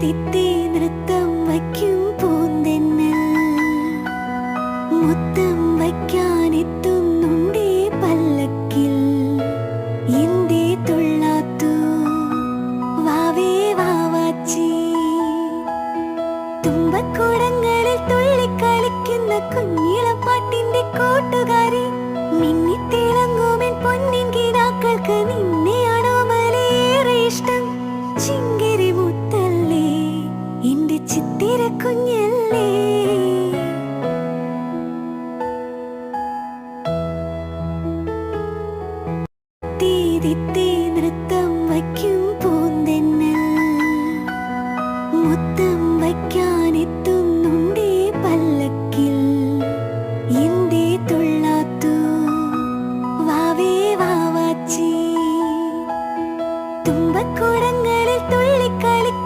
തീതിത്തി നൃത്തം വയ്ക്കും പൂന്തെന്നൽ മുത്തം വയ്ക്കാനെത്തുന്നുണ്ടേ പല്ലക്കിൽ എന്തേ തുള്ളാത്തു വാവേ വാവാച്ചി തുമ്പക്കൂടങ്ങളിൽ തുള്ളിക്കളിക്കുന്ന കുഞ്ഞിളപ്പാട്ടിന്റെ കൂട്ടുകാരി മിന്നിത്തിളങ്ങുമെൻ പൊന്നിൻ കിനാക്കൾക്ക് നിന്നെയാണോ മലേറെ ഇഷ്ടം ചിങ്കിരി മുത്തല്ലേ എന്റെ ചിത്തിര കുഞ്ഞല്ലേ തീതിത്തി നൃത്തം വയ്ക്കും പൂന്തെന്നൽ മുത്തം